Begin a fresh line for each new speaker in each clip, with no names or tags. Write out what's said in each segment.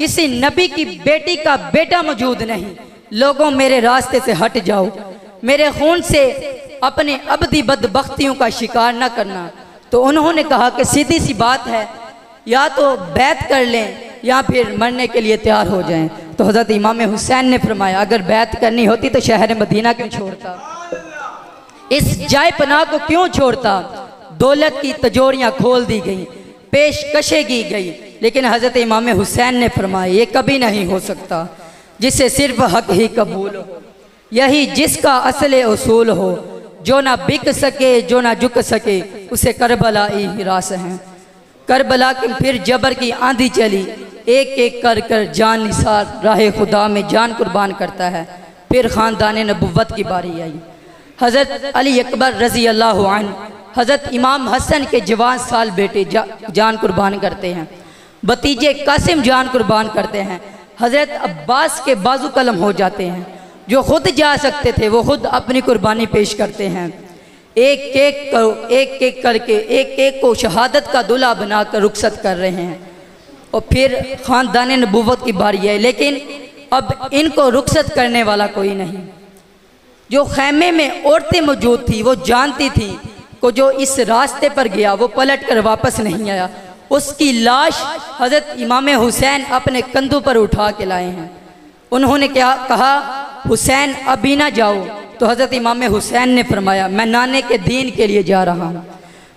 किसी नबी की बेटी का बेटा मौजूद नहीं। लोगों मेरे रास्ते से हट जाओ, मेरे खून से अपने अबदी बदबख्तियों का शिकार न करना। तो उन्होंने कहा कि सीधी सी बात है, या तो बैत कर लें या फिर मरने के लिए तैयार हो जाएं। तो हज़रत इमाम हुसैन ने फरमाया, अगर बैत करनी होती तो शहर मदीना क्यों छोड़ता, इस जाय पनाह को क्यों छोड़ता। दौलत की तिजोरियां खोल दी गई, पेशकशें की गई, लेकिन हज़रत इमाम हुसैन ने फरमाया ये कभी नहीं हो सकता जिससे सिर्फ हक ही कबूल हो, यही जिसका असले उसूल हो। जो ना बिक सके जो ना झुक सके उसे करबला ही रास हैं। करबला के फिर जबर की आंधी चली, एक एक कर कर जान निसार राह खुदा में जान कुर्बान करता है। फिर ख़ानदान नबुव्वत की बारी आई। हज़रत अली अकबर रज़ी अल्लाह अन्हु हज़रत इमाम हसन के जवान साल बेटे जान कुर्बान करते हैं। भतीजे कासिम जान कुर्बान करते हैं। हज़रत अब्बास के बाजू कलम हो जाते हैं। जो खुद जा सकते थे वो खुद अपनी कुर्बानी पेश करते हैं। एक एक करके एक एक को शहादत का दूल्हा बनाकर रुखसत कर रहे हैं। और फिर ख़ानदान नबुव्वत की बारी है, लेकिन अब इनको रुखसत करने वाला कोई नहीं। जो खैमे में औरतें मौजूद थी वो जानती थी को जो इस रास्ते पर गया वो पलट कर वापस नहीं आया। उसकी लाश हज़रत इमाम हुसैन अपने कंधों पर उठा के लाए हैं। उन्होंने क्या कहा, हुसैन अभी ना जाओ। तो हज़रत इमाम हुसैन ने फरमाया, मैं नाने के दीन के लिए जा रहा हूँ।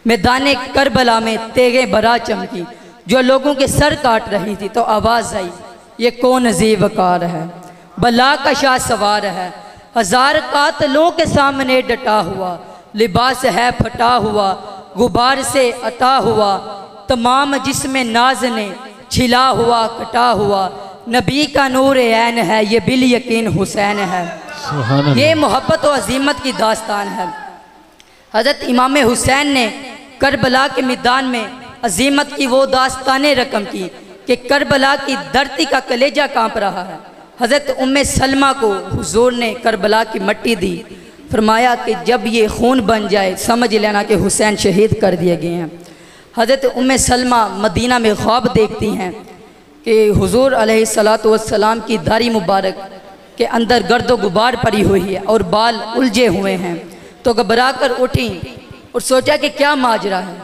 मैदान करबला में तेगे बरा चमकी, जो लोगों के सर काट रही थी। तो आवाज़ आई, ये कौन अजीब वकार है, बला का शाह सवार है, हजार कातलों के सामने डटा हुआ, लिबास है फटा हुआ, गुबार से अता हुआ, तमाम जिसमें नाज ने छिला हुआ कटा हुआ, नबी का नूर ऐन है, ये बिल यकीन हुसैन है। ये मोहब्बत और अजीमत की दास्तान है। हज़रत इमाम हुसैन ने करबला के मैदान में अजीमत की वो दास्तानें रकम की कि करबला की धरती का कलेजा कांप रहा है। हज़रत उम्मे सलमा को हुजूर ने करबला की मट्टी दी। फरमाया कि जब ये खून बन जाए समझ लेना कि हुसैन शहीद कर दिए गए हैं। हज़रत उम्मे सलमा मदीना में ख्वाब देखती हैं कि हुजूर अलैहिस्सलातु वस्सलाम की दाढ़ी मुबारक के अंदर गर्दो गुबार पड़ी हुई है और बाल उलझे हुए हैं। तो घबरा कर उठी और सोचा कि क्या माजरा है।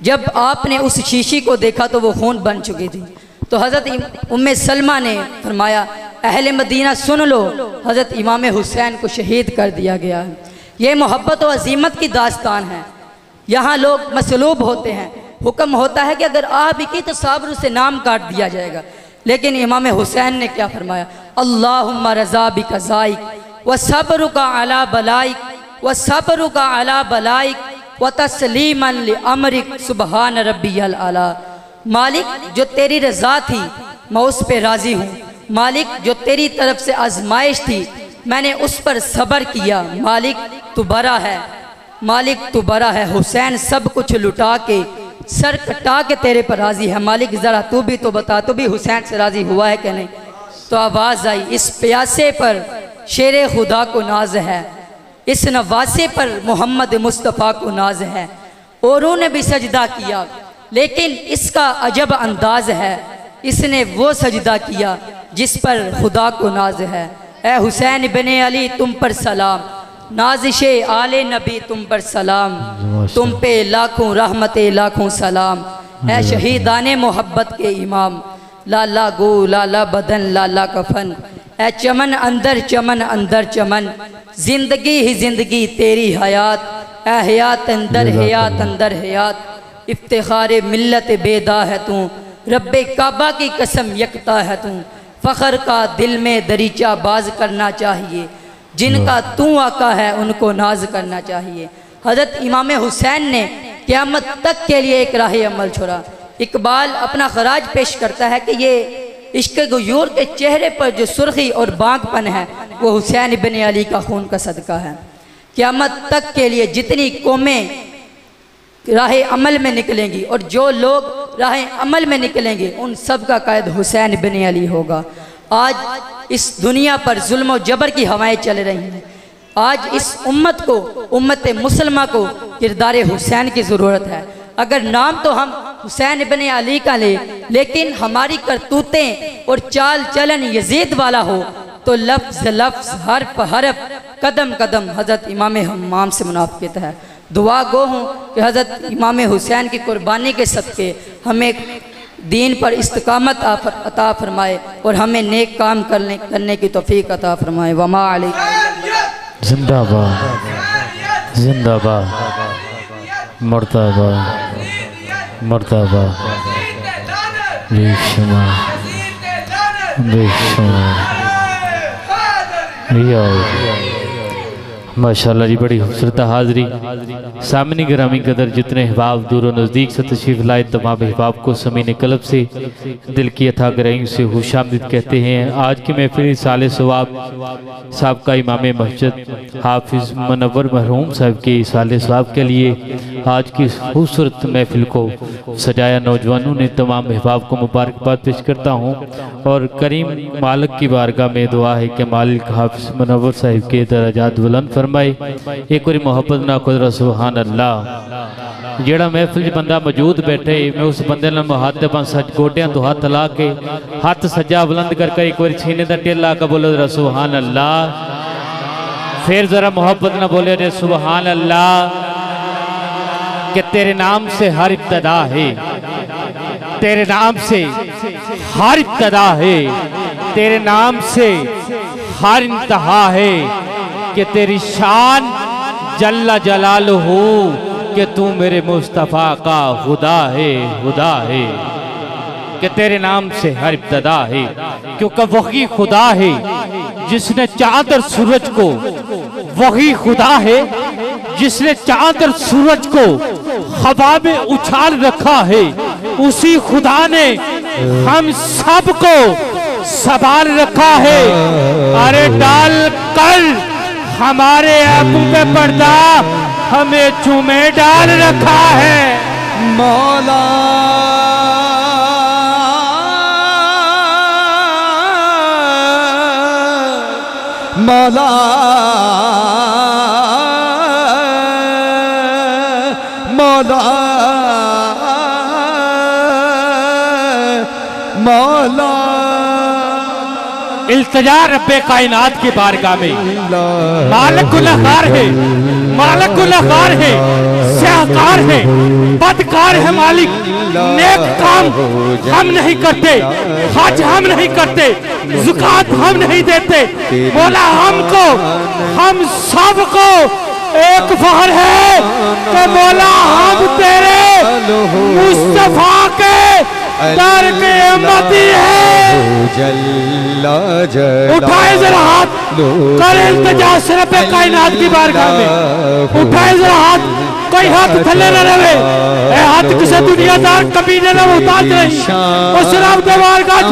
जब आपने उस शीशी को देखा तो वो खून बन चुकी थी। तो हज़रत उम्मे सलमा ने फरमाया, अहले मदीना सुन लो, हज़रत इमाम हुसैन को शहीद कर दिया गया है। ये मोहब्बत और अजीमत की दास्तान है। यहाँ लोग मसलूब होते हैं, हुक्म होता है कि अगर आ भी की तो साबर से नाम काट दिया जाएगा। लेकिन इमाम हुसैन ने क्या फरमाया, अल्लाहुम्मा रज़ा बिका ज़ाइक व सब्रुका अला बलाइक व सब्रुका अला बलाइक व तस्लीमन लि अमरिक सुबहान रब्बियल आला। मालिक जो तेरी रज़ा थी मैं उस पे राज़ी हूँ। मालिक जो तेरी तरफ से आजमाइश थी मैंने उस पर सब्र किया। मालिक तू बड़ा है, मालिक तू बड़ा है। हुसैन सब कुछ लुटा के सर कटा के तेरे पर राज़ी है। मालिक ज़रा तू भी तो बता, तू भी हुसैन से राज़ी हुआ है कि नहीं। तो आवाज़ आई, इस प्यासे पर शेर खुदा को नाज है, इस नवासे पर मोहम्मद मुस्तफ़ा को नाज है। औरों ने भी सजदा किया लेकिन इसका अजब अंदाज है, इसने वो सजदा किया जिस पर खुदा को नाज है। ए हुसैन इब्ने अली तुम पर सलाम, नाज़िशे आले नबी तुम पर सलाम, तुम पे लाखों रहमते लाखों सलाम। ए शहीदाने मोहब्बत के इमाम, लाला गो लाला बदन लाला कफन। ए चमन अंदर चमन, जिंदगी ही जिंदगी तेरी हयात। ए हयात अंदर हयात, इफ्तिखार मिल्लत बेदा है तू, रब्बे काबा की कसम यकता है तू। फ़ख्र का दिल में दरीचा बाज करना चाहिए, जिनका तू आका है उनको नाज करना चाहिए। हज़रत इमाम हुसैन ने क़यामत तक के लिए एक राह अमल छोड़ा। इकबाल अपना खराज पेश करता है कि ये इश्क गुयूर के चेहरे पर जो सुर्खी और बागपन है वो हुसैन इब्ने अली का खून का सदका है। क़यामत तक के लिए जितनी कौमें राह अमल में निकलेंगी और जो लोग राह अमल में निकलेंगे उन सब का कायद हुसैन इब्ने अली होगा। आज इस दुनिया पर जुल्म और जबर की हवाएं चल रही हैं। आज इस उम्मत को, उम्मत मुसलमा को किरदार हुसैन की ज़रूरत है। अगर नाम तो हम हुसैन इब्ने अली का ले, लेकिन हमारी करतूतें और चाल चलन यजीद वाला हो तो लफ्ज़ लफ्ज़ हरफ हरफ कदम कदम हज़रत इमाम हम्माम से मुनाफिकत है। दुआ गो हूँ कि हज़रत इमाम हुसैन की कुर्बानी के सदक़े हमें दीन पर इस्तिकामत अता फरमाए और हमें नेक काम करने की तौफीक अता फरमाए। वमा अलैहि
जिंदाबाद जिंदाबाद मर्तबा मर्तबा बेशुमार बेशुमार माशाल्लाह जी, बड़ी खूबसूरत हाज़री। सामने ग्रामी कदर जितने अहबाब दूर और नज़दीक से तशरीफ़ लाए तमाम अहबाब को समीन कल्ब से दिल की अथा गराई से खुशामदीद कहते हैं। आज की महफिल साले सवाब साहब का इमाम मस्जिद हाफिज़ मुनव्वर मरहूम साहब के साले सवाब के लिए आज की खूबसूरत महफिल को सजाया नौजवानों ने। तमाम अहबाब को मुबारकबाद पेश करता हूँ और करीम मालिक की बारगाह में दुआ है कि मालिक हाफिज़ मुनव्वर साहब के दराजात बुलंद फरमाए। एक बार मोहब्बत ना खुद सुभान अल्लाह। जेड़ा महफिल बंदा मौजूद बैठे मैं उस बंदे हाथ सच गोडियां तो हाथ ला के हाथ सज्जा बुलंद करके एक बार सीने का टेल ला के बोलो जरा सुभान अल्लाह। फिर जरा मोहब्बत ना बोले रे सुभान अल्लाह। कि तेरे नाम से हर इब्तदा है, तेरे नाम से हर इब्तदा है, तेरे नाम से हर इंतहा है। कि तेरी शान जल्ला जलालहू कि तू मेरे मुस्तफ़ा का खुदा है, खुदा है। कि तेरे नाम से हर इब्तदा है, क्योंकि वही खुदा है जिसने चांद और सूरज को, वही खुदा है जिसने चांद और सूरज को हवा में उछाल रखा है। उसी खुदा ने हम सबको संभाल रखा है। अरे डाल कर हमारे आंखों पे पर्दा हमें चूमे डाल रखा है।
मौला मौला मौला मौला
इल्तिजा रब्बे कायनात की बारगाह में मालिक गुनहगार है, मालिक गुनहगार है, स्याहकार है, बदकार है मालिक। नेक काम हम नहीं करते, हज हम नहीं करते, ज़कात हम नहीं देते। मौला हमको, हम सबको एक फख्र है कि मौला हम तेरे मुस्तफा के दर के उम्मती है। उठाए जरा हाथ, कर इल्तिजा रब्बे कायनात की बारगाह में। उठाए जरा हाथ, कोई हाथ थले न रहे। हाथ किसी दुनियादार कमीने न उतार नहीं। उस रब के बारगाह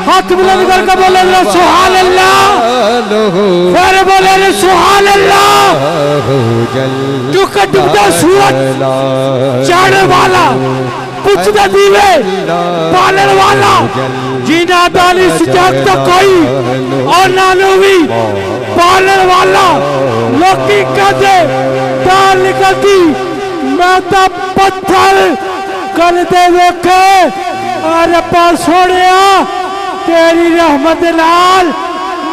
हाथ बुलंद करके बोले सुभान अल्लाह। फिर बोले सुभान अल्लाह। क्योंकि डूबता सूरज चढ़ने वाला, कुछ न दीवे पालन वाला, जीना दानी सुजाग तो कोई और नानोवी पालन वाला। लोकी कहते दाल निकलती मैं तो पत्थर कर दे देखे। अरे पास छोड़े तेरी रहमत नाल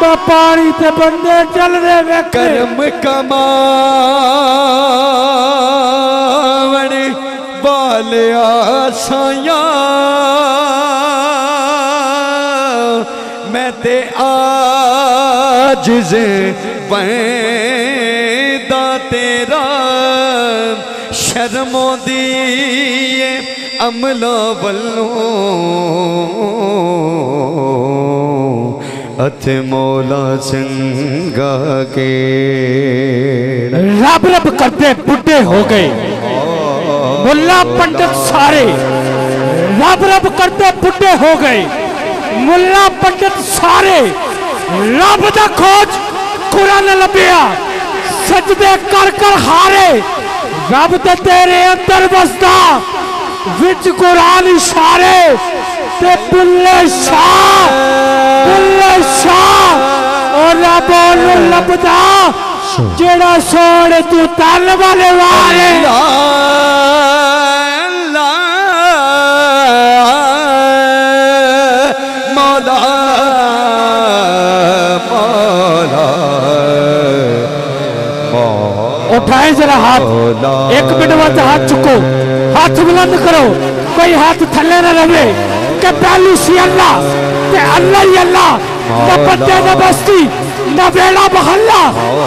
मैं पानी ते बंदे चल रहे वे।
कर्म कमावण वाले आसाया मैं ते आजिज़ पैदा तेरा शर्मो दिए अमला वल्लों अथे मौला संगा के।
रब रब करते बुढ़े हो गए मुल्ला पंडित सारे, रब रब करते बुढ़े हो गए मुल्ला पंडित सारे। रब दा खोज कुरान लबिया सजदे कर कर हारे। रब ते तेरे अंदर बसदा विच कुरान इशारे। ते बुल्ले शाह और रब लबदा जेड़ा सोने तू तल वाले वाले।
है जरा हाथ, एक मिनट बाद हाथ चुको, हाथ बुलंद करो, कोई हाथ थले न रहे के पहलू सी अल्लाह ते अल्लाह ही अल्लाह, न बंदे न बस्ती न बेड़ा महल्ला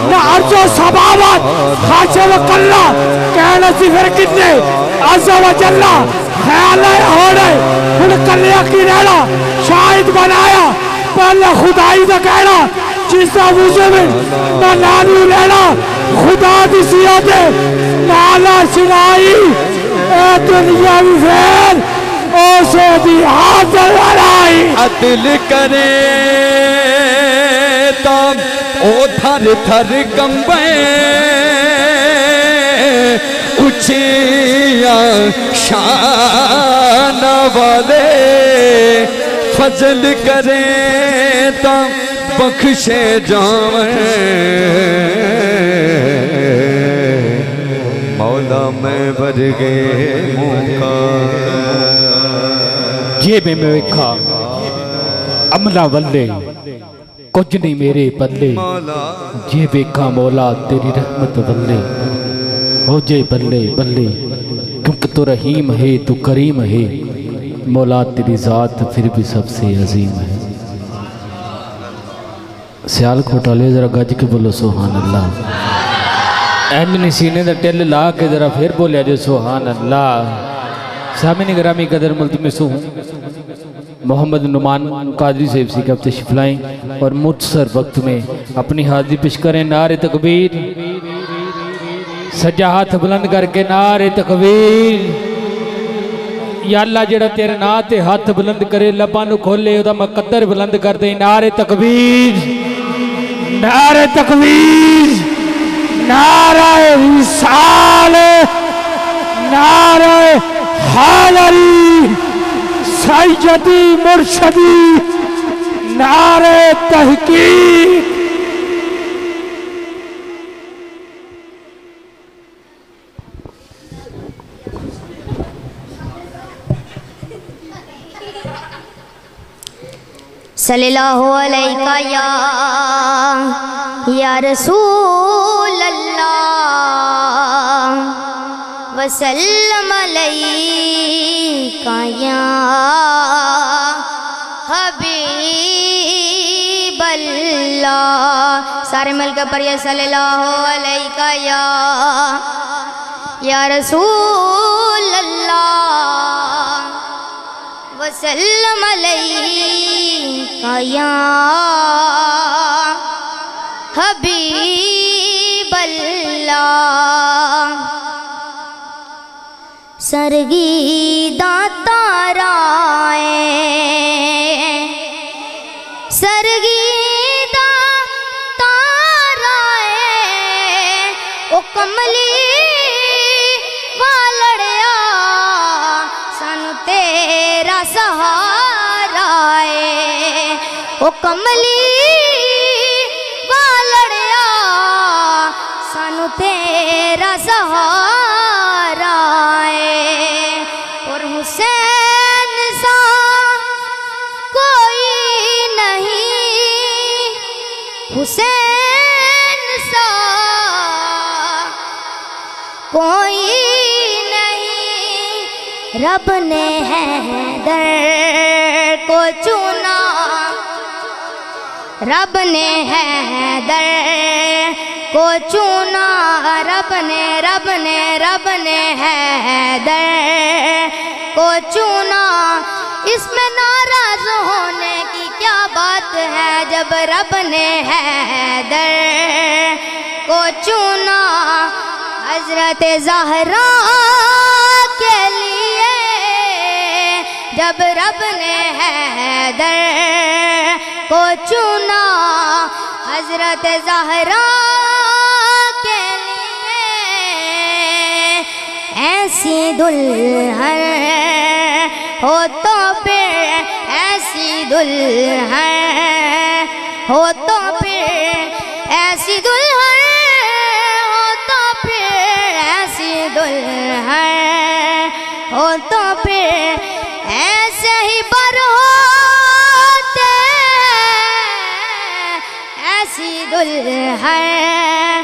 न अर्जो सबावत खाशे व कल्ला, कहना सी फिर कितने अज़्ज़ा व जल्ला ख्याल होने हुन कलिया की रहना शाहिद बनाया पहले खुदाई का कहना जिसका मुझे में न नानू लेना खुदा दी सियादे नाला सिनाई ए दुनिया में फेर ओसे दी हाज़र वालाई
अदिल करे तब ओ थर थर कंबे ऊंचिया शान वाले फजल करे तब बख्शे जावे मौला मैं वर्गे मुका
जे में वेखा अमला वल्ले कुछ नहीं मेरे पल्ले, जे वेखा मौला तेरी रहमत वल्ले हो जे बल्ले बल्ले, क्योंकि तू रहीम है तू करीम है मौला तेरी जात फिर भी सबसे अजीम है। सियाल खोटाले जरा गज के बोलो सुभान अल्लाह, एन सीने दा टिल ला के जरा फिर बोलिया जो सुभान अल्लाह। सामने ग्रामी कदर मुल्तमिसू मोहम्मद नुमान कादरी साहब से कब तशरीफ लाएं और मुख्तसर वक्त में अपनी हाजिरी पेश करें। नारे तकबीर, सज्जा हाथ बुलंद करके नारे तकबीर। या अल्लाह जेड़ा तेरे नां ते हाथ बुलंद करे लबां नूं खोले ओदा मुकद्दर बुलंद कर दे। नारे तकबीर, नारे तकबीर, नारे रिसाल, नारे हैदरी, सैयदी मुर्शदी, नारे तहकीक।
सल्लल्लाहु अलैका या रसूल अल्लाह वसल्लम अलैका या हबीब अल्लाह। सारे मिलकर पढ़िए सल्लल्लाहु अलैका या रसूल अल्लाह वसल्लम अलैका या हबीब अल्लाह। सरगी दाता राए, सरगी दाता राए, ओ कमली वालड़िया सानू तेरा सहारा है। ओ कमली वालड़िया सानू तेरा सहारा है। और हुसैन सा कोई नहीं, हुसैन सा कोई नहीं, रब ने हैदर को चुना, रब ने हैदर को चुना, रब ने हैदर को चुना। इसमें नाराज होने की क्या बात है जब रब ने हैदर को चुना। हजरत ज़हरा के लिए जब रब ने हैदर को चुना, हजरत ज़हरा के लिए ऐसी दुल्हन हो तो फिर, ऐसी दुल्हन हो तो फिर, ऐसी दुल्हन हो तो फिर, ऐसी दुल्हन हो तो फिर ऐसे ही बर होते, ऐसी दुल्हन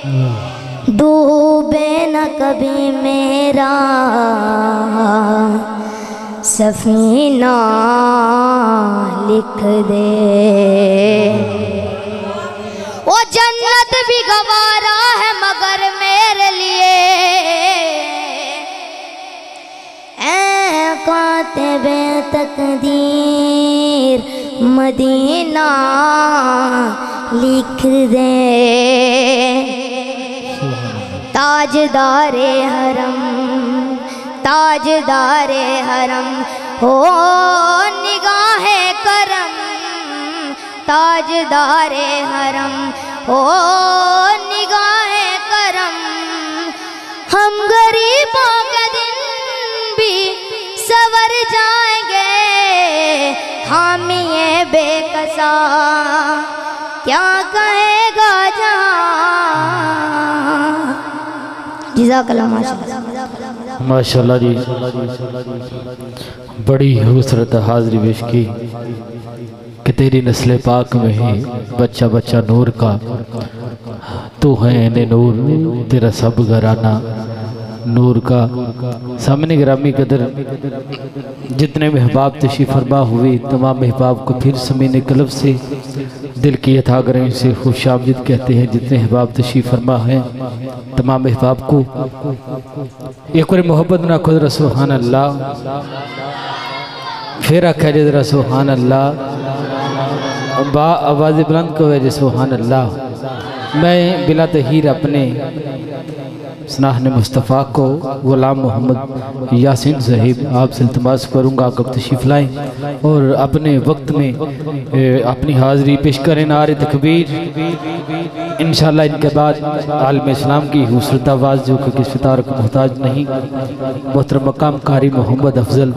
डूबे न कभी मेरा सफीना लिख दे। वो जन्नत भी गवारा है मगर मेरे लिए कातिबे तकदीर मदीना लिख दे। ताजदारे हरम ताजदारे हरम हो निगाहे करम ताजदारे हरम हो निगाहे करम। हम गरीबों के दिन भी सवर जाएंगे हामी ये बेकसा क्या कहेगा जहाँ। जज़ाकल्लाह माशाअल्लाह।
माशाअल्लाह जी, बड़ी खूबसूरत हाज़री पेश की कि तेरी नस्ल पाक में ही बच्चा बच्चा नूर का, तू है ने नूर, तेरा सब घराना नूर का। सामने ग्रामी कदर जितने महबाब तशरीफ़ फरमा हुए तमाम महबाब को फिर समीने कलब से दिल की यथाग्रह से खुशामदीद कहते हैं। जितने महबाब तशरीफ़ फरमा हैं तमाम महबाब को एक बार मोहब्बत ना खुद सुभान अल्लाह, फिर आख्या जरा सुभान अल्लाह, बा आवाज़ बुलंद को वजह सुभान अल्लाह। मैं बिला तहीर अपने सनाहन मुस्तफ़ा को ग़ुलाम मोहम्मद यासीन साहिब आपसे इल्तिमास करूँगा आप तशरीफ़ लाएँ और अपने वक्त में अपनी हाज़री पेश करें। नारे तकबीर। इंशाअल्लाह इनके बाद आलम इस्लाम की खूबसूरत आवाज़ जो कि किसी तार को मोहताज नहीं, मोहतरम मकाम कारी मोहम्मद अफजल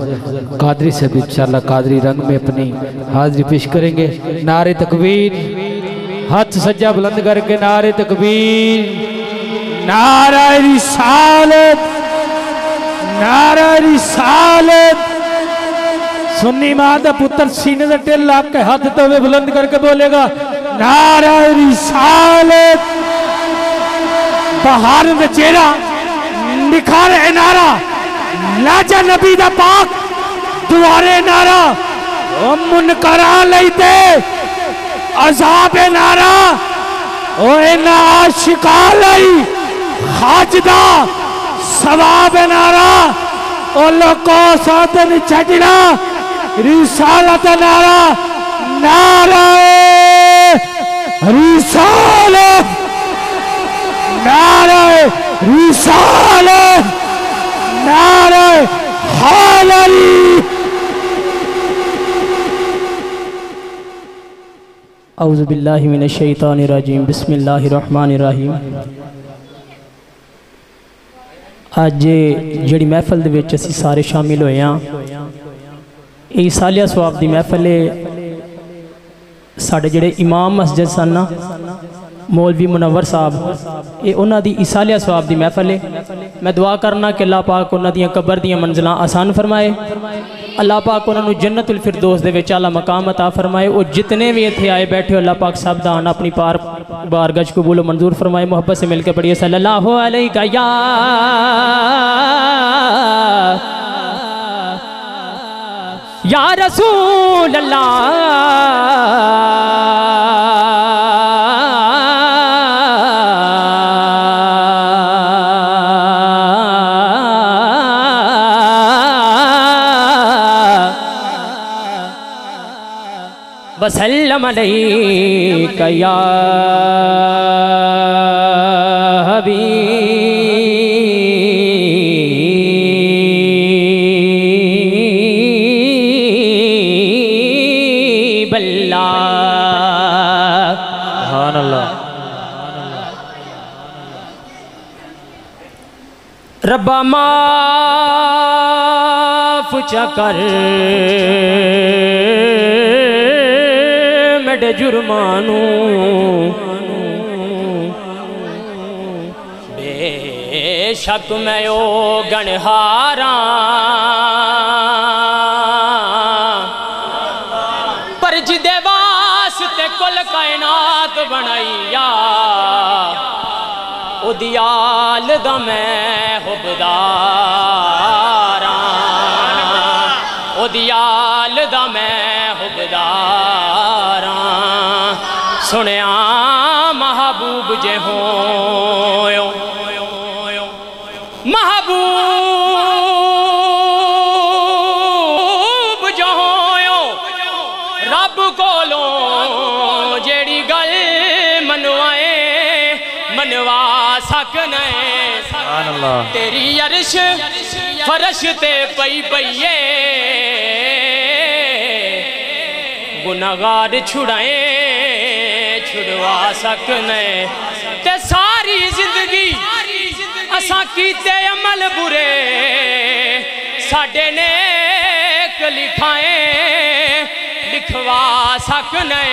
कादरी साहब इंशाअल्लाह कादरी रंग में अपनी हाज़री पेश करेंगे। नारे तकबीर, हाथ सज्जा बुलंद करके नारे तकबीर। नारा रिसालत, नारा रिसालत। सुन्नी मां का पुत्र सीने से टिल ला के हाथ तवे बुलंद करके बोलेगा नारा रिसालत। बहार में चेहरा निखारे नारा, लाजा नबी दा पाक दुआरे नारा, ओ मुनकरा लईते अजाब नारा, ओ इना आशिका लई खाजदा सवाब नारा, ओ लोको सातन छड़ना रिसालत नारा। नारा रिसालत, नारा रिसालत, नारा हैदरी।
औज़ु बिल्लाहि मिनश शैतानिर रजीम, बिस्मिल्लाहिर रहमानिर रहीम। अज जिहड़ी महफल दे विच असीं सारे शामिल होए हां, ये सालिया सवाब दी महफल है। साडे जिहड़े इमाम मस्जिद सन ना मौलवी मुनव्वर साहब, ये उन्हां दी इसालिया सवाब दी महफल है। मैं दुआ करना कि अल्लाह पाक उन्हां दियां कबर दियां मंजिलां आसान फरमाए, अल्लाह पाक उन्होंने जन्नतुल फिरदौस दे विच आला मकाम अता फरमाए। और जितने भी इत्थे आए बैठे अल्लाह पाक सब दा आना अपनी बारगाह कबूल मंजूर फरमाए। मोहब्बत से मिलकर पढ़िए सल्लल्लाहु अलैहि या रसूल अल्लाह। वसल्लम अलैका या हबीब अल्लाह। सुभान अल्लाह। रब्बा माफ चकर जुर्मानू बेशक मैं ओ गणहारा, पर जिदे वास्ते कुल कायनात बनाईया
उदियाल दा मैं हुबदारा उदियाल दा मैं हुबदारा सुनिया महबूब जे होयो महबूब जो होयो रब कोलों जेड़ी गल मनवाए मनवा सकने तेरी अरश फरश ते पई पईए गुनाहगार छुड़ाए छुड़वा सकने ते सारी जिंदगी असा कीते अमल बुरे साडे नेक लिखाए लिखवा सकने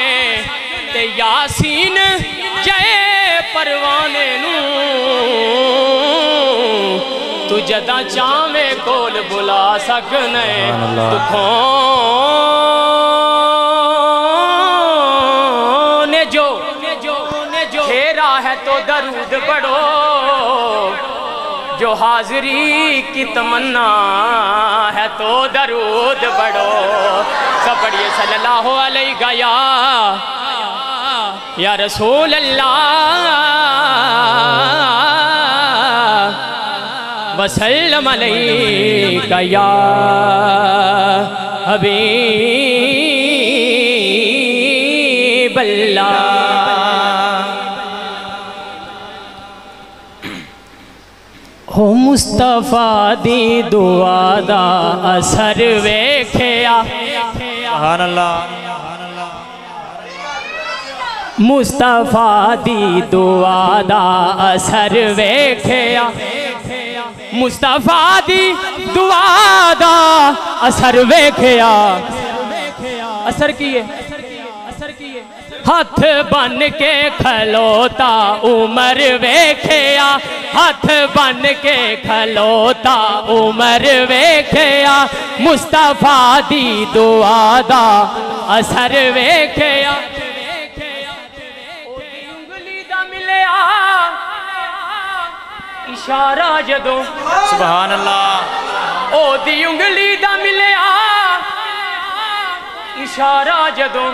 ते यासीन जय परवाने नू तू जदा चावे कोल बुला सकने दुखों ने जो घेरा है तो दरूद पढ़ो जो हाजिरी की तमन्ना है तो दरूद पढ़ो सब पढ़िए सल्लल्लाहु अलैहि या रसूल अल्लाह वसल्लम अलैका या हबीब अल्लाह।
हो मुस्तफा दी दुआ दा असर वेख्या सुभान अल्लाह मुस्तफा दी दुआ दा असर वेख्या मुस्तफा दी दुआ दा असर वेख्या असर की है हाथ बन के खलोता उमर वेख्या हाथ बन के खलोता उमर वेख्या मुस्तफा दी दुआ दा असर वेख्या उंगली दा मिलया इशारा जदों सुभान अल्लाह ओदी उंगली दा मिलया इशारा जदों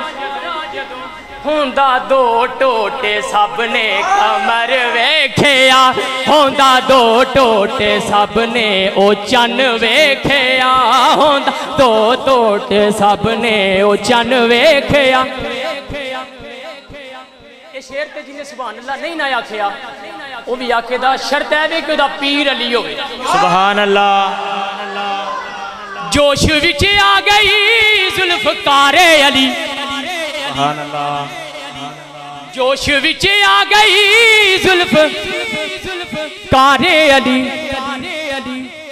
होंदा दो टोटे सबने कमर वेख्या होंदा दो टोटे सबने ओ चन वेख्या होंदा दो टोटे सबने ओ चन वेख्या ये शेर ते जिन्हें सुभान अल्लाह नहीं ना आखिया वो भी आखेदा शर्त है वे कि ओदा पीर अली होवे सुभान अल्लाह। जोश विच आ गई जुल्फकारे अली सुभान अल्लाह जोश विच आ गई जुल्फ कारे अली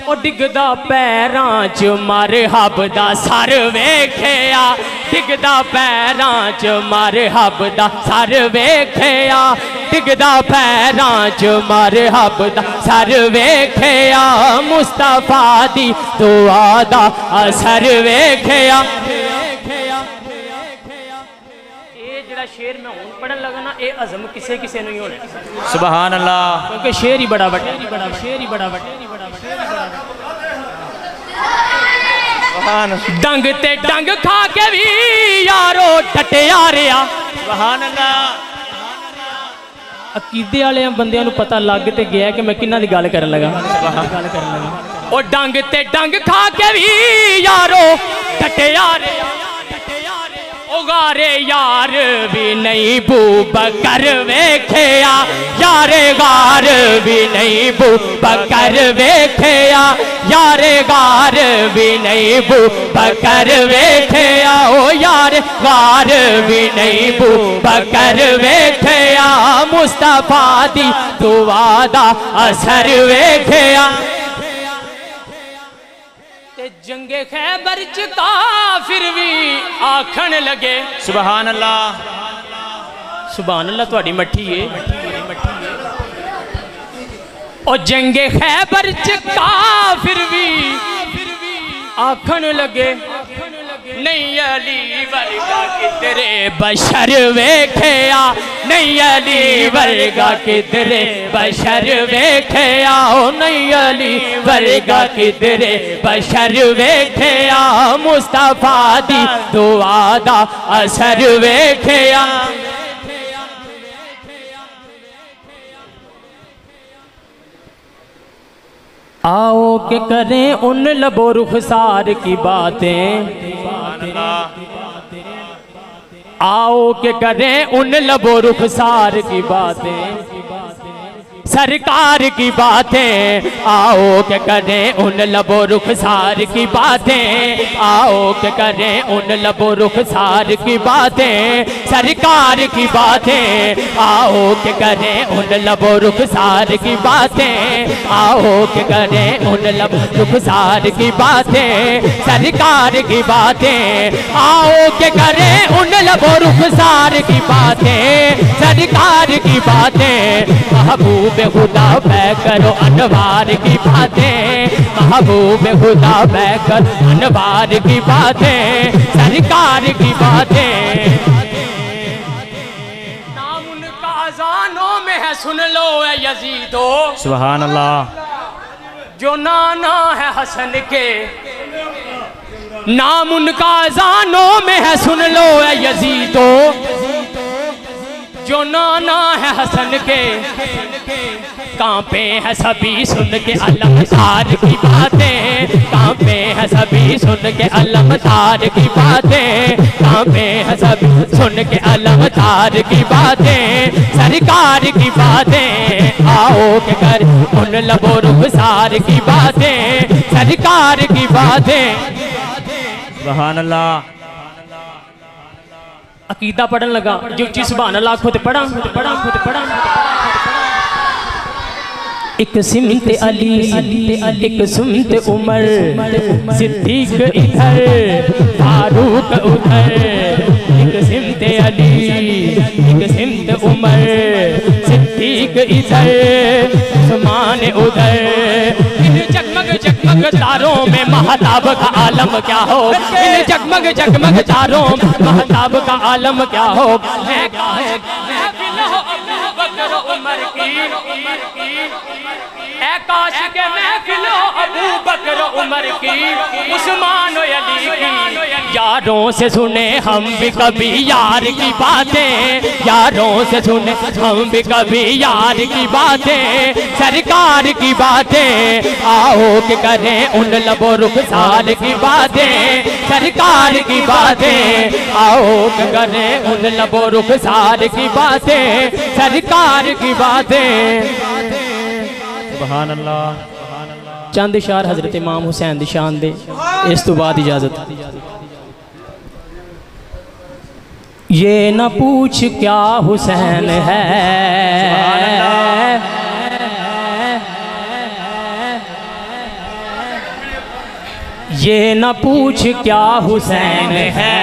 और डिगदा पैरां च मरहब दा सर वेख्या डिगदा पैरां च मरहब दा सर वेख्या डिगदा पैरां च मरहब दा सर वेख्या मुस्तफा दी दुआ दा असर वेख्या। शेर में हूं पढ़न लगा ना ये अज़म किसे किसे नहीं होने सुभान अल्लाह क्योंकि शेर ही बड़ा बड़ा शेर ही बड़ा डंग ते डंग खा के भी यारो टटिया रहा सुभान अल्लाह। अकीदे वाले बंदियां नूं पता लग ते गया कि मैं किन्ना दी गल करन लगा और डंग ते डंग खा के भी यारो टटिया रहा गारे यार भी नहीं बू बकर वेख्या यारे गार भी नहीं बू बकर वेख्या यारे गार भी नहीं बू बकर वेख्या ओ यार गार भी नहीं बू बकर वेख्या मुस्तफा दी दुआ दा असर वेख्या। जंगे खैबर च काफिर भी आखन लगे सुभान अल्लाह थोड़ी मट्ठी है और जंगे खैबर च काफिर भी आखन लगे
नहीं अली वर्गा किधरे बशर वेख्या, नहीं अली वर्गा किधरे बशर वेख्या, नहीं अली वर्गा किधरे बशर वेख्या, मुस्तफा दी दुआ दा असर वेख्या।
आओ के करें उन लबो रुखसार की बातें, आओ के करें उन लबो रुखसार की बातें, सरकार की बातें, आओ के करें उन लबो रुखसार की बातें, आओ के करें उन लबो रुखसार की बातें, सरकार की बातें, आओ के करें उन लबो रुखसार की बातें, आओ के करें उन लबो रुखसार की बातें, सरकार की बातें, आओ के करें उन लबो रुखसार की बातें, सरकार की बातें, महबूब खुदा बै करो अनवार की बातें, महबूब खुदा बै करो अनवार की बातें, सरकार की बातें।
नाम उनका अजानों में है सुन लो ए यजीदो,
सुभान अल्लाह।
जो नाना है हसन के, नाम उनका अजानों में है सुन लो ए यजीदो, जो नाना है हसन के, कांपे है सभी सुन के अलमदार की बातें, कांपे है सभी सुन के अलमदार की बातें, कांपे है सभी सुन के अलमदार की बातें, सरकार की बातें, आओ के कर उन लबो रुखसार की बातें, सरकार की बातें।
सुभान अल्लाह।
अकीदा पढ़न लगा जो उच्ची सुभान अल्लाह खुद पढ़ा, खुद पढ़ा, खुद पढ़ा। एक सिमत अली, एक सुमत उमर, सिद्दीक इधर, फारूक उधर, एक सिमत अली, एक सिमत उमर, सिद्दीक इधर, उस्मान उधर। इन जगमग जगमग तारों में महताब का आलम क्या हो, इन जगमग जगमग तारों में महताब का आलम क्या हो, उमर की काश के महफिल अबू बकर उमर की, उस्मान अली की। यारों से सुने हम भी कभी यार की बातें, यारों से सुने हम भी कभी यार की बातें, सरकार की बातें, आओ के करें उन लबो रुखसार की बातें, सरकार की बातें, आओ के करें उन लबो रुखसार की बातें, सरकार की बातें।
सुभान अल्लाह।
चंद इशार हजरत इमाम हुसैन दी शान दे, इस तो बाद इजाजत। ये न पूछ क्या हुसैन है, ये न पूछ क्या हुसैन है,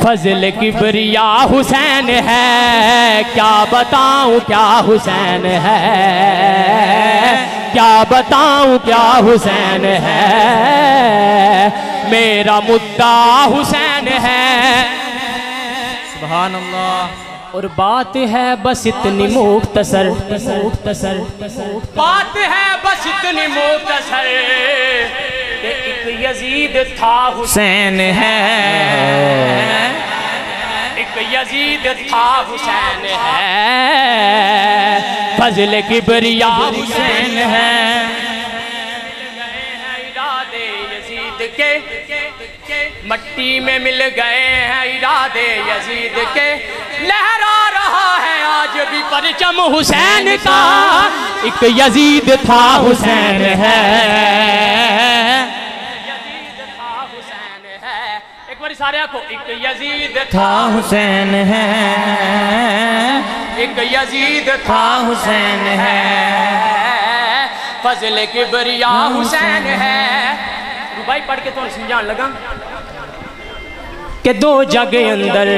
फजल किबरिया हुसैन है, क्या बताऊं क्या हुसैन है, क्या बताऊं क्या हुसैन है, मेरा मुद्दा हुसैन है।
सुभान अल्लाह।
और बात है बस इतनी मुख्तसर, मुख्तसर,
बात है बस इतनी मुख्तसर, एक यजीद था हुसैन है, एक यजीद था हुसैन है, फजल किबरिया हुसैन है। इरादे यजीद के मट्टी में मिल गए हैं, इरादे यजीद के, लहरा रहा है आज भी परचम हुसैन का, एक यजीद था हुसैन है, यजीद था हुसैन है। एक बार सारे आंखों, एक यजीद था
हुसैन है,
एक यजीद
था हुसैन है,
फजल किबरिया हुसैन है। भाई पढ़ के तो समझाने लगा
कि दो जग अंदर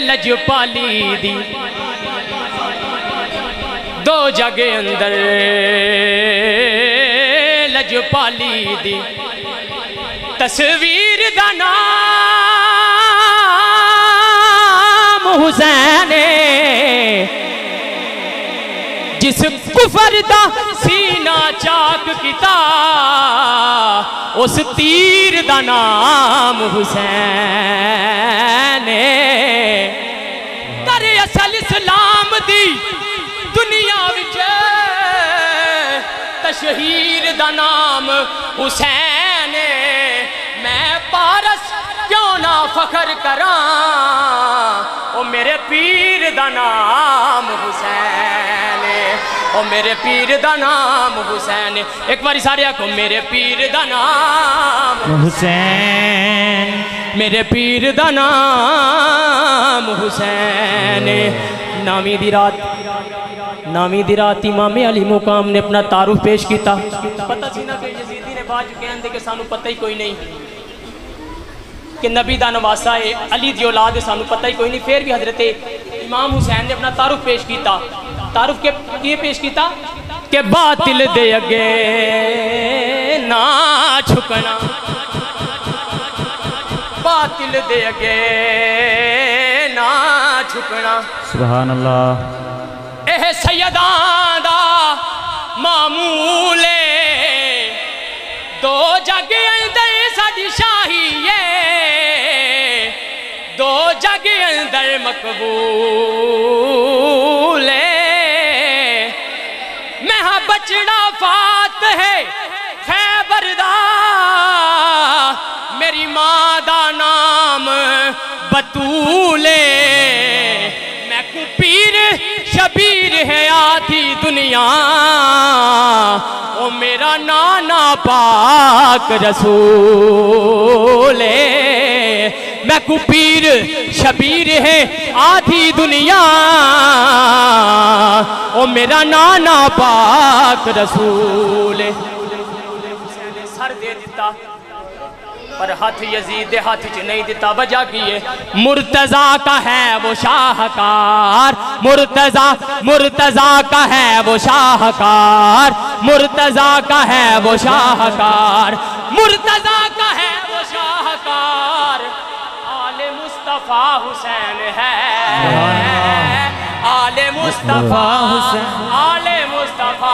लजपाली दी, दो जग अंदर
दी तस्वीर दा नाम हुसैन जिस कुफर दा सीना चाक किता उस तीर दा नाम हुसैन तर असल इस्लाम दी दुनिया विच तशहीर दा नाम हुसैन मैं पारस क्यों ना फखर करा ओ मेरे पीर दा नाम हुसैन ओ मेरे पीर दा नाम हुसैन एक बारी सारे आखो मेरे पीर दा नाम
हुसैन
मेरे पीर दा नाम हुसैन नामी दी रात इमाम अली मुकाम ने अपना तारुफ पेश किया पता सी ना कि यजीदी ने बाद कहते कि सानू पता ही कोई नहीं कि नबी दा नवासा है अली दी औलाद है सानू पता ही कोई नहीं फिर भी हजरत इमाम हुसैन ने अपना तारुफ पेश किया तारुफ के पेश किया कि बातिल दे अगे ना झुकना बातिल दे अगे ना झुकना
सुभान अल्लाह
एह सैयदां दा मामूल दो जग अंदर साडी शाही है दो जग अंदर मकबूल मैं हाँ बचड़ा फात है खैबर दा मेरी माँ दा नाम बतूले मैं को पीर शबीर है आधी दुनिया ओ मेरा नाना पाक रसूल मैं को पीर शबीर है आधी दुनिया ओ मेरा नाना पाक रसूल सर दे दिता पर हाथ यजीद दे हाथ च नहीं दिता वजह की है मुर्तजा का है वो शाहकार मुर्तजा का है वो शाहकार मुर्तजा का है वो शाहकार मुर्तजा का है वो शाहकार आले मुस्तफा हुसैन है आले मुस्तफा हुसैन आले मुस्तफा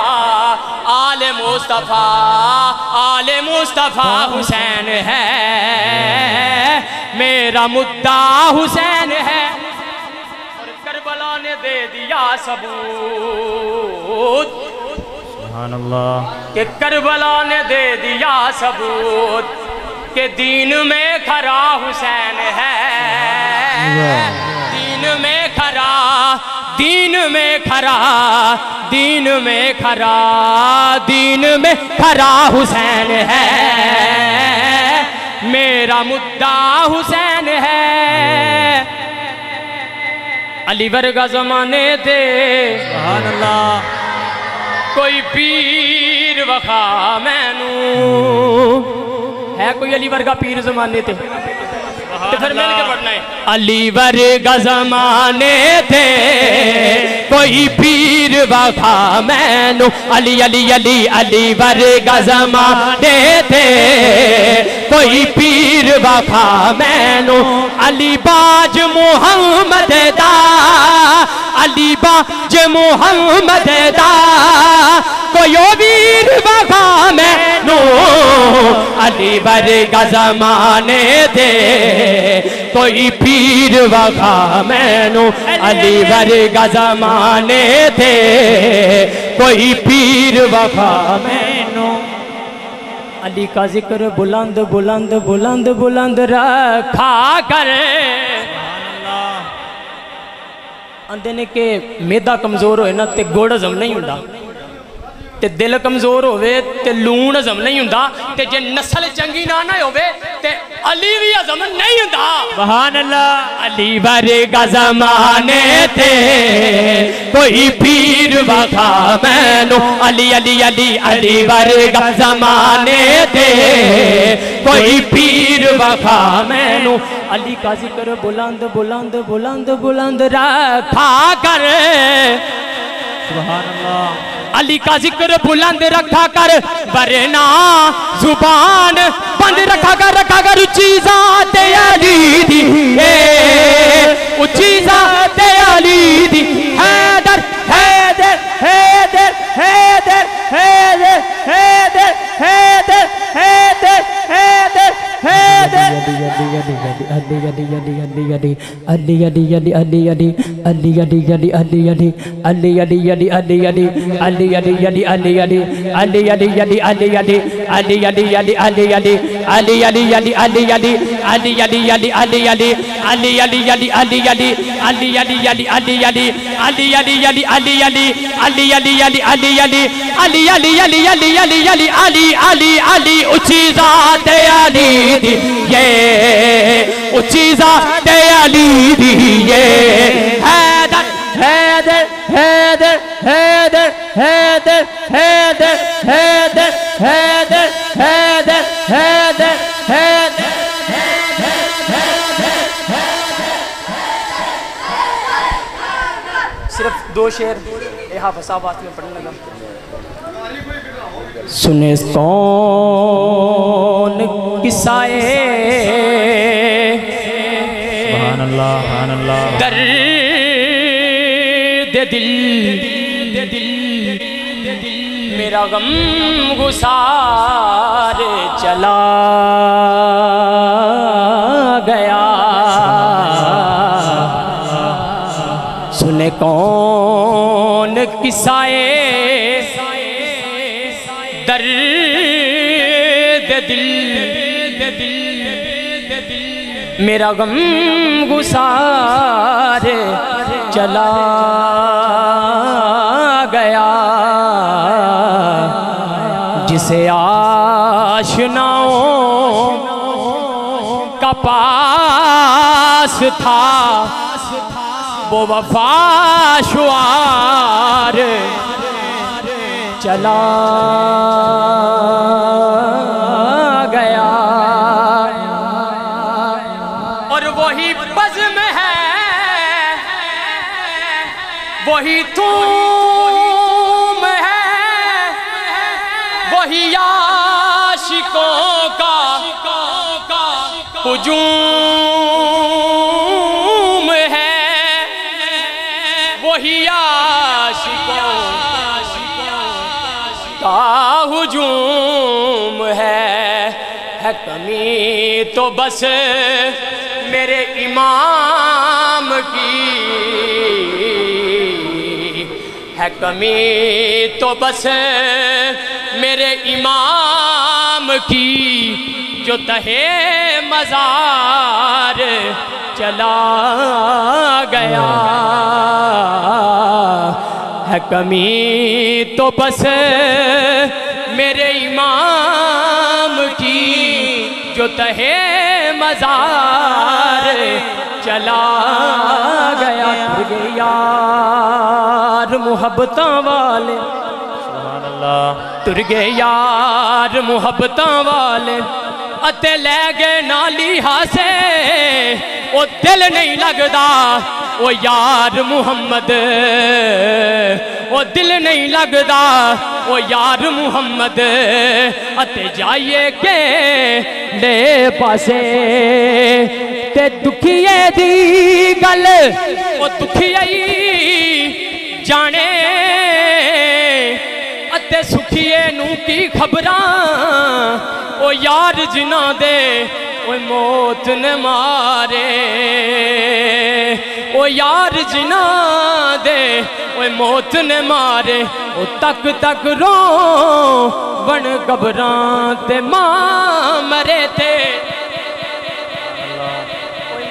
आले मुस्तफा आले मुस्तफा हुसैन है मेरा मुद्दा हुसैन है और करबला ने दे दिया सबूत
सुभान अल्लाह
कि करबला ने दे दिया सबूत कि दीन में खरा हुसैन है दीन में खरा दीन में खरा दीन में खरा दीन में खरा हुसैन है मेरा मुद्दा हुसैन है अली वर्गा जमाने थे सुभान अल्लाह कोई पीर वखा मैनू है कोई अली वर्गा पीर जमाने थे तो फिर मिल के पढ़ना है अली वर्गा जमाने थे कोई पीर वखा मैनू अली अली अली अली वर्गा जमाने थे कोई पीर वखा मैनू अली बाज मुहम्मद दा अली बाज मुहम्मद दा कोई वीर वखा मैनू अली वर्गा जमाने दे कोई पीर वखा मैनू अली वर्गा जमाने दे कोई पीर वखा मैनू अली का जिक्र बुलंद बुलंद बुलंद बुलंद रखा कर आंदे ने कि मैदा कमजोर होए ना ते गुड़ हजम नहीं हुंदा ते दिल कमजोर होवे ते लूण हजम नहीं हुंदा ते जे नस्ल चंगी ना ना होवे ते अली भी हजम नहीं हुंदा सुभान अल्लाह अली वर्गा जमाने थे कोई पीर वखा मैनू अली अली अली अली वर्गा जमाने थे कोई पीर वखा मैनू अली का जिक्र बुलंद बुलंद बुलंद बुलंद रखा कर सुभान अल्लाह अली का जिक्र बुलंद रखा कर, वरना जुबान बंद रखा कर उच्ची ज़ात अली दी, उच्ची ज़ात अली दी। हैदर हैदर हैदर हैदर हैदर हैदर हैदर हैदर हैदर हैदर उच्ची ज़ात अली दी, ये उच्ची ज़ात अली दी, ये हैदर हैदर हैदर हैदर हैदर हैदर हैदर हैदर हैदर हैदर हैदर।
सिर्फ 2 शेर हाफिज़ साहब वास्ते में पढ़ने लगा। सुने कौन किस्साए सुभान अल्लाह दर्द दिल मेरा गम गुसार चला गया। सुने कौन किस्साए दर्द दिल मेरा गम गुसार चला गया। जिसे आशनाओं का पास था वो वफा शुआर चला गया। और वही बज़्म है, वही तुम है, वही आशिकों का हुजूम है, वही आशिकों का हुजूम है कमी तो बस मेरे इमाम की है, कमी तो बस मेरे इमाम की जो तहे मज़ार चला गया है। कमी तो बस मेरे इमाम की जो तहे मज़ार चला गया। यार मुहब्बतां वाले सुभान अल्लाह, तुर गए यार मुहब्बतां वाले अते लै गए नाली हासे। ओ दिल नहीं लगदा ओ यार मुहम्मद, ओ दिल नहीं लगदा ओ यार मुहम्मद अते जाइए के ले पासे। ते दुखिए दी गल ओ दुखियाई जाने अते सुखिए नू की खबरां ओ यार जिन्हां दे ओ मौत ने मारे। ओ यार जिन्हां दे ओ मौत ने मारे। ओ तक तक रो बन कबरां ते मां मरे ते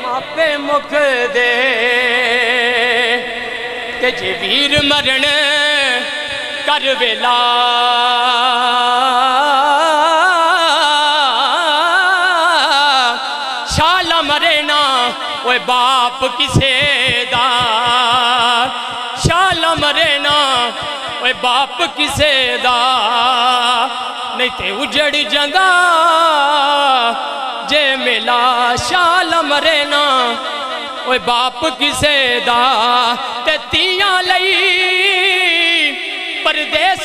मापे मुख दे ते जे वीर मरण कर वेला। शाला मरे ना ओए बाप किसे दा, शाला मरे ना ओए बाप किसे दा। नहीं ते उजड़ जांदा जे मेला। शाल मरे ना ओए बाप किसे दा ते तियां लई परदेस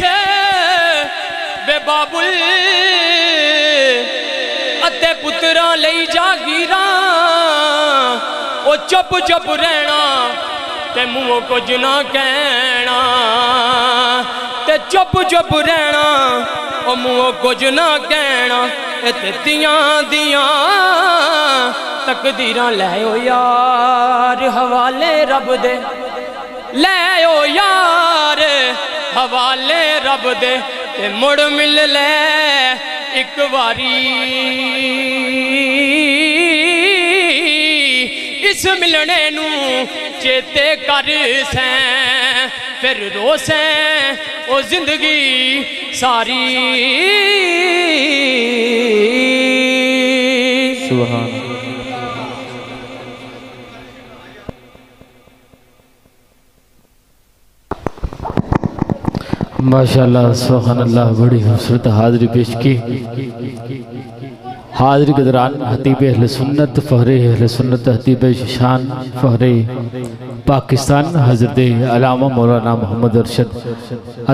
पुत्रा लई जागीरा ओ चुप चुप रहना ते मुँह कुछ ना कहना ते चुप चुप रहना ओ मुँह कुछ ना कहना तियां दियां तकदीरां लै ओ यार हवाले रब दे लै ओ यार हवाले रब दे ते मुड़ मिल ले एक बारी इस मिलने नू चेते कर सैं फिर रो सैं ओ जिंदगी सारी।
सुभान माशाअल्लाह सुभान अल्लाह। बड़ी खूबसूरत हाज़री पेश की। हाज़री के दौरान हतीब अहले सुन्नत फ़हरे अहले सुन्नत हतीब शान फ़हरे पाकिस्तान हज़रत अल्लामा मौलाना मोहम्मद अरशद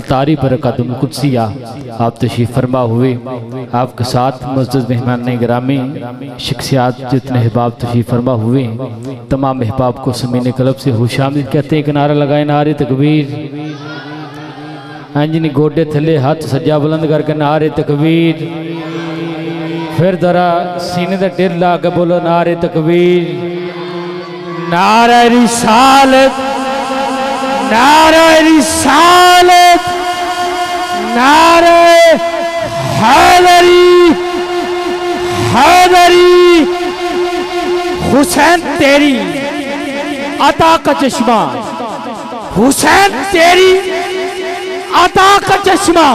अतारी बरकातुल कुद्सिया आप तशरीफ़ फरमा हुए। आपके साथ मस्जिद मेहमान गिरामी शख्सियात जितने अहबाब तशरीफ़ फरमा हुए तमाम अहबाब को समीन कलब से खुशामदीद कहते हैं। नारा लगाए नारे तकबीर। अंजनी गोडे थले हाथ सज्जा बुलंद करके नारे तकबीर। फिर जरा सीने का ढेर ला के बोलो नारे तकबीर।
नारा रिसालत नारा रिसालत नारे हैदरी हैदरी। हुसैन तेरी अता का चश्मा हुसैन तेरी अता का चश्मा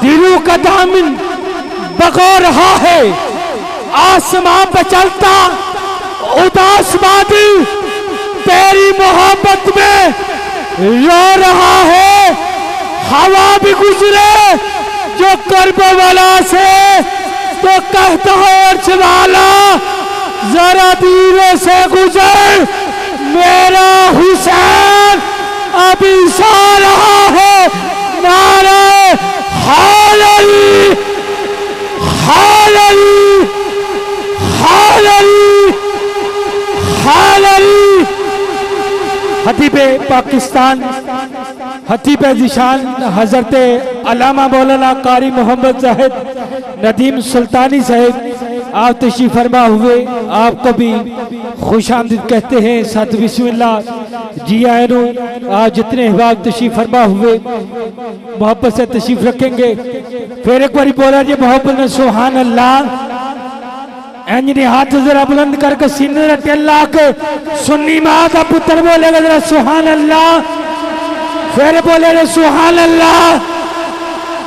दिलों का दामन बगो रहा है। आसमां पे चलता उदास बादल तेरी मोहब्बत में रो रहा है। हवा भी गुजरे जो करबला से तो कहता है अर्श वाला जरा धीरे से गुजर मेरा हुसैन अभी सो रहा है। नारे हैदरी हैदरी हैदरी हैदरी। हतीब पाकिस्तान हतीब ज़िशान हज़रत अल्लामा मौलाना कारी मोहम्मद ज़ाहिद नदीम सुल्तानी साहब आप तशरीफ़ फरमा हुए। आपको भी खुशामदीद कहते हैं। साथ बिस्मिल्लाह जी आयनो आप जितने अहबाब तशरीफ़ फरमा हुए मोहब्बत से तशरीफ़ रखेंगे। फिर एक बार बोला जी मोहब्बत में सुभान अल्लाह। एंजनी हाथ जरा बुलंद करके सीने टेला के सुन्नी माँ का पुत्र बोलेगा जरा सुभान अल्लाह। फिर बोले रे सुभान अल्लाह।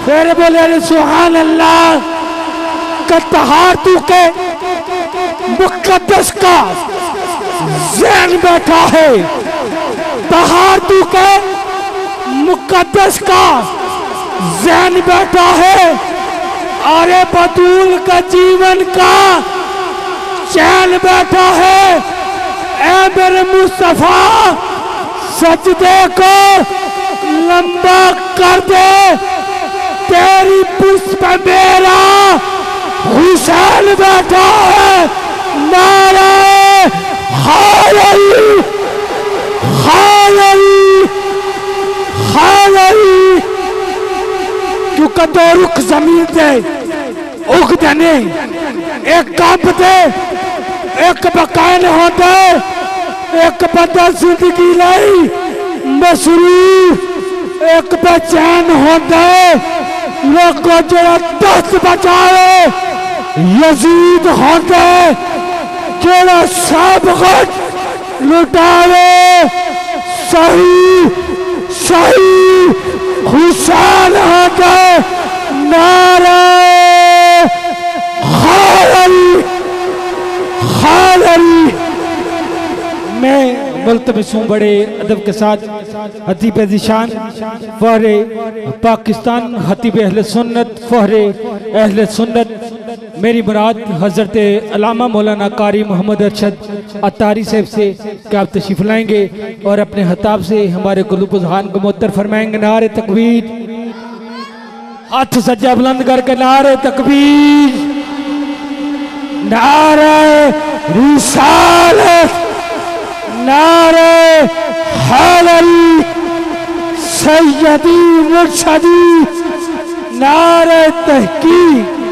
फिर बोले रे सुभान अल्लाह। कत्तहार तू के मुकद्दस का ज़हन बैठा है। तहार तू के मुकद्दस का ज़हन बैठा है। अरे बतूल का जीवन का चैन बैठा है। ऐ मेरे मुस्तफा सजदे को लंबा कर दे तेरी पुष्प मेरा हुसैन बैठा है। नारे हैदरी हैदरी हैदरी। क्योंकि दो रुख जमीन दे उगते नहीं एक कांपते एक बकायन होते एक बंदा जिंदगी लाई मसरूफ एक बेचैन होते। लोगों जरा दस्त बचाए यजीद होते जरा सब कुछ लुटावे सही सही हुसैन होते। नारे हैदरी हैदरी। मैं मुल्तमिस हूँ बड़े अदब के साथ हतीब ज़िशान फ़हरे पाकिस्तान हतीब अहले सुन्नत फ़हरे अहले सुन्नत मेरी मुराद हज़रत अल्लामा मौलाना कारी मोहम्मद अरशद अतारी साहब से क्या आप तशरीफ़ लाएंगे और अपने खिताब से हमारे क़ुलूब ज़हान को मुअत्तर फरमाएंगे। नारे तकबीर। हाथ सज्जा बुलंद करके नारे तकबीर नारे रिसालत, नारे हैदरी सैयदी मुर्शदी, नारे तहकीक।